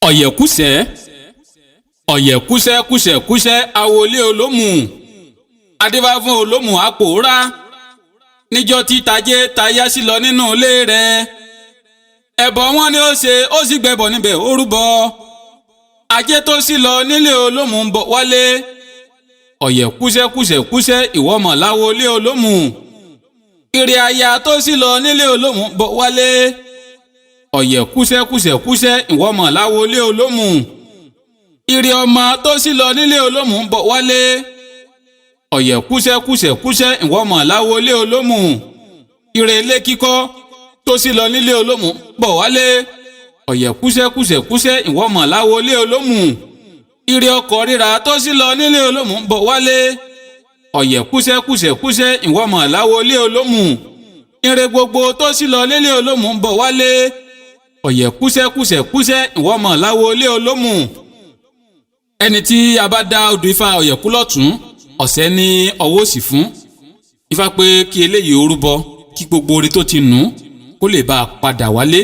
ọ̀yẹ̀kúsẹ́ ọ̀yẹ̀kúsẹ́ kúsẹ̀kúsẹ́ àwọlé olómù adébá fún olómù àpòórá níjọ́ tí tajé tayá sí lọ nínú ilé rẹ̀ ẹbọ wọn ni ó ṣe ó sì gbẹbọ níbẹ̀ ó rúbọ ajé tó sì lọ nílé olómù ń bọ̀ wálé ọ̀yẹ̀kúsẹ́ kúsẹ̀kúsẹ́ ìwọ́mọ̀ láwọlé olómù ìrì àyà tó sì lọ nílé olómù ń bọ̀ wálé ọ̀yẹ̀kúsẹ́ kúsẹ̀kúsẹ́ ìwọ́mọ̀ láwọlé olómù ìrì ọmọ tó sì lọ nílé olómù ń bọ̀ wálé ọ̀yẹ̀kúsẹ́ kúsẹ̀kúsẹ́ ìwọ́mọ̀ láwọlé olómù ìrì ilé kíkọ́ tó sì lọ nílé olómù ń bọ̀ wálé ọ̀yẹ̀kúsẹ́ kúsẹ̀kúsẹ́ ìwọ́mọ̀ láwọlé olómù ìrì ọkọ̀ rírà tó sì lọ nílé olómù ń bọ̀ wálé ọ̀yẹ̀kúsẹ́ kúsẹ̀kúsẹ́ ìwọ́mọ̀ láwọlé olómù ìrì gbogbo tó sì lọ nílé olómù ń bọ̀ wálé ọ̀yẹ̀kúsẹ́ kúsẹ̀kúsẹ́ ìwọ́mọ̀ láwọlé olómù. ẹni tí a bá dá odù ifá ọ̀yẹ̀kú lọ́tún ọ̀sẹ̀ ní ọwọ́ òsì fún ifá pé kí eléyìí ó rúbọ kí gbogbo orí tó ti nù kó lè bá a padà wálé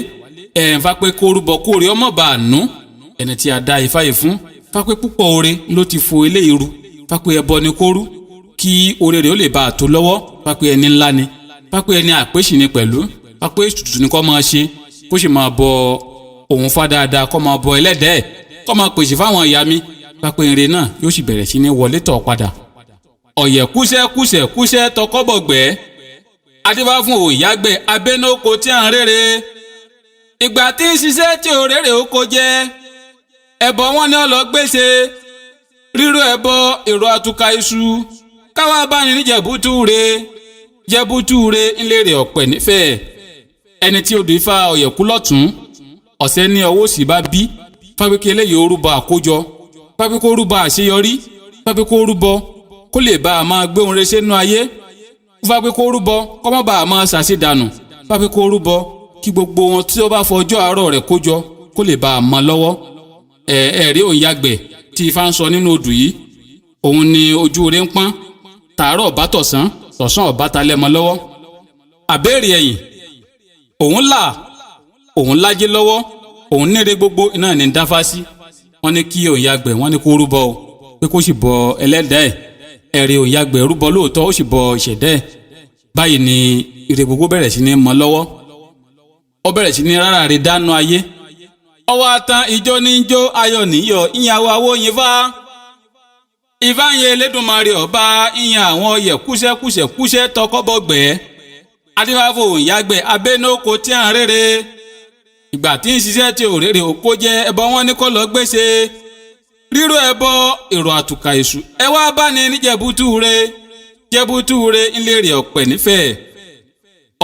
fá pé kó rúbọ kó orí ọmọ bá a nù ẹni tí a dá ifá yìí fún fá pé púpọ̀ oore ló ti fo eléyìí ru fá pé ẹbọ ni kó rú kí oore rẹ̀ ó lè bá a tó lọ́wọ́ fá pé ẹni ńlá ni fá pé ẹni àpèsì ni pẹ̀lú fá pé ètùtù ni kó máa ṣe kó sì máa bọ òun fá dáadáa kó máa bọ ẹlẹ́dẹ̀ẹ́ kó máa pèsè fáwọn ìyá mi pápẹ́ ire náà yóò sì bẹ̀rẹ̀ sí ní wọlé tọ̀ padà. ọ̀yẹ̀kúsẹ́ kúsẹ̀kúsẹ́ tọkọ́bọ̀gbẹ́ adébá fún òyàgbẹ́ abẹ́nóko tí à ń rere ìgbà tí ń ṣiṣẹ́ tí ò rere oko jẹ́ ẹbọ wọn ni ọlọ́gbèsè rírú ẹbọ èrò àtúkà iṣu káwá báni ní jẹ̀bútúre ńlẹ́rẹ̀ ọ̀pẹ̀ nífẹ̀ẹ́ ẹni tí odò ifá ọ̀yẹ̀kú lọ́tún ọ̀sẹ̀ ní ọwọ́ òsì bá bí fábíkì eléyìí orúbọ àkójọ fábí kó rúbọ àṣeyọrí fábí kó rúbọ kó lè bá a máa gbé ohun rere sínú ayé fábí kó rúbọ kó má bá a máa ṣàṣedànù fábí kó rúbọ kí gbogbo wọn tí ó bá fọjọ́ àárọ̀ rẹ̀ kójọ kó lè bá a mọ lọ́wọ́ ẹ̀rí òun yàgbẹ́ tí ifá ń sọ nínú odù yìí òun ni ojú rẹ̀ ń pọ́n tàárọ̀ ọ̀bá tọ̀sán tọ̀sán ọ̀bá talẹ̀ mọ́ lọ́wọ́ àbẹ́rẹ́ ẹ̀yìn òun lájẹ́ lọ́wọ́ òun níre gbogbo iná ní dáfá sí wọ́n ní kí òun yàgbẹ́ wọ́n ní kó rúbọ o pé kó sì bọ ẹlẹ́dàá ẹ̀rí òun yàgbẹ́ rúbọ lóòótọ́ ó sì bọ ìṣẹ̀dá ẹ̀ báyìí ni ire gbogbo bẹ̀rẹ̀ sí ní mọ́ lọ́wọ́ ó bẹ̀rẹ̀ sí ní rárá rẹ̀ dánú ayé ọwọ́ atan ìjó ní jó ayọ̀ níyọ̀ ìyàwó awóyin fá ifá yẹn Elédùmarè ọba ìyàn àwọn ọ̀yẹ̀kúsẹ́ tọkọ́bọ̀gbẹ́ adébáfò òun yàgbẹ́ abẹ́nóko tí à ń rere ìgbà tí ń ṣiṣẹ́ tí òrèrè òpó jẹ́ ẹbọ wọn ní kó lọ gbèsè ríró ẹbọ èrò àtùkà èṣù ẹ wá bá ní jẹbútúre ńlẹ́rìí ọ̀pẹ̀ nífẹ̀ẹ́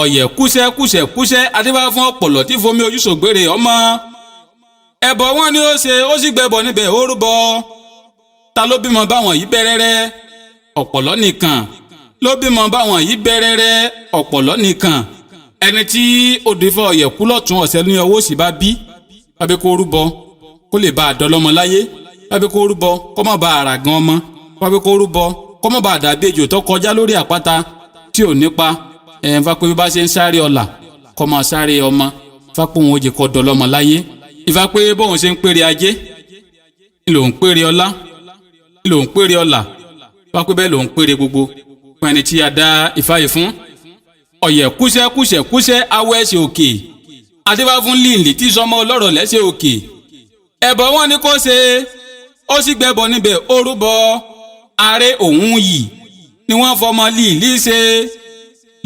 ọ̀yẹ̀kúsẹ́ adébá fún ọ̀pọ̀lọ̀ tí fomi ojú sògbèrè ọmọ ẹbọ wọn ni ó ṣe ó sì gbẹbọ níbẹ̀ ó rúbọ ta ló bímọ báwọn yìí bẹ́rẹ́rẹ́ ọ̀pọ̀lọ́ nìkan ló bímọ báwọn yìí bẹ́rẹ́rẹ́ ọ̀pọ̀lọ́ nìkan ẹni tí odò ifá ọ̀yẹ̀kú lọ́tún ọ̀sẹ̀ ní ọwọ́ òsì bá bí bábí kó rúbọ kó lè bá a dọlọ́mọ láyé bábí kó rúbọ kó má bá ara gan ọmọ bábí kó rúbọ kó má bá a dàbí ejò tó kọjá lórí àpáta tí ò nípa fapò bí bá ṣe ń sáré ọ̀là kó máa sáré ọmọ fapò òun ó jẹ kó dọlọ́mọ láyé ìfá pé bóun ṣe ń pèrè ajé lòun pèrè ọlá lòun pèrè ọlà fapò bẹ́ẹ̀ lòun pèrè gbogbo fún ẹni tí a dá ifá yìí fún ọ̀yẹ̀kúsẹ́ awọ ẹsẹ̀ òkè adébá fún líìlì tí sọmọ ọlọ́rọ̀ lẹ́sẹ̀ òkè ẹbọ wọn ni kó ṣe ó sì gbẹbọ níbẹ̀ ó rúbọ ààrẹ òun yìí ni wọ́n fọmọ líìlì ṣe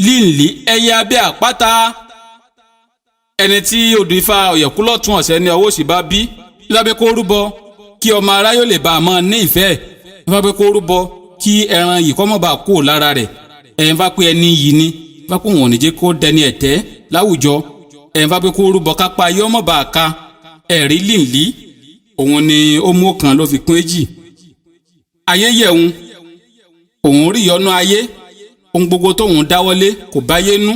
líìlì ẹyẹ abẹ́ àpáta ẹni tí odù ifá ọ̀yẹ̀kú lọ́tún ọ̀sẹ̀ ní ọwọ́ òsì bá bí lábẹ́ kó rúbọ kí ọmọ aráyò lè bá a máa ní ìfẹ́ lábẹ́ kó rúbọ kí ẹran yìí kó má bàa kú lára rẹ̀ ẹ̀yìn bá pé ẹni yìí ni fapò wọn ò ní jẹ́ kó dẹni ẹ̀tẹ́ láwùjọ bá pé kó rúbọ kápá ayé ọmọ bá a ka ẹ̀rí líǹlí òun ni ó mú kan ló fi kún èjì ayé yẹ̀hún òun rí ìyọnú ayé ohun gbogbo tóun dáwọ́lé kò báyé nú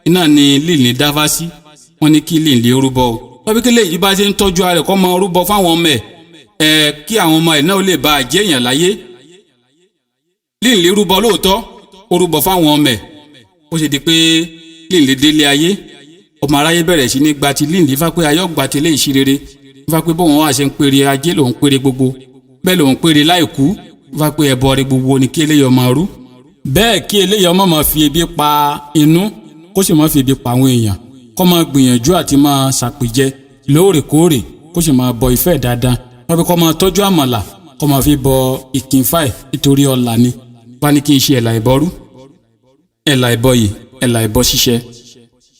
iná ni líǹlí dáfá sí wọn ní kí líǹlí rúbọ o wọ́n kí lèyí bá ṣe ń tọ́jú ara rẹ̀ kó máa rúbọ fáwọn ọmọ ẹ̀ kí àwọn ọmọ ẹ̀ náà lè bá a jẹ́ èèyàn láyé líǹlí rúbọ lóòótọ́ ó rúbọ fáwọn ọmọ ẹ̀ ó ṣe di pé líǹlì délé ayé ọmọ aráyé bẹ̀rẹ̀ sí ní gba ti líǹlì fá pé ayọ́ gba ti lé ìṣirere Ifá pé bóun wá ṣe ń pèrè ajé lòun pèrè gbogbo bẹ́ẹ̀ lòun pèrè láìkú. Ifá pé ẹbọ rẹ gbogbo ni kí eléyìí ọmọ rú bẹ́ẹ̀ kí eléyìí ọmọ máa fi ebi pa inú kó sì máa fi ebi pa àwọn èèyàn kó máa gbìyànjú àti máa ṣàpèjẹ lóòrèkóòrè kó sì máa bọ ìfẹ́ dáadáa wọ́n fi kó máa tọ́jú àmàlà kó máa fi bọ ìkìnfàì nítorí ọ̀la ni. Ifá ní kí n ṣe ẹ̀là ìbọrú ẹ̀là ìbọyè ẹ̀là ìbọ ṣíṣẹ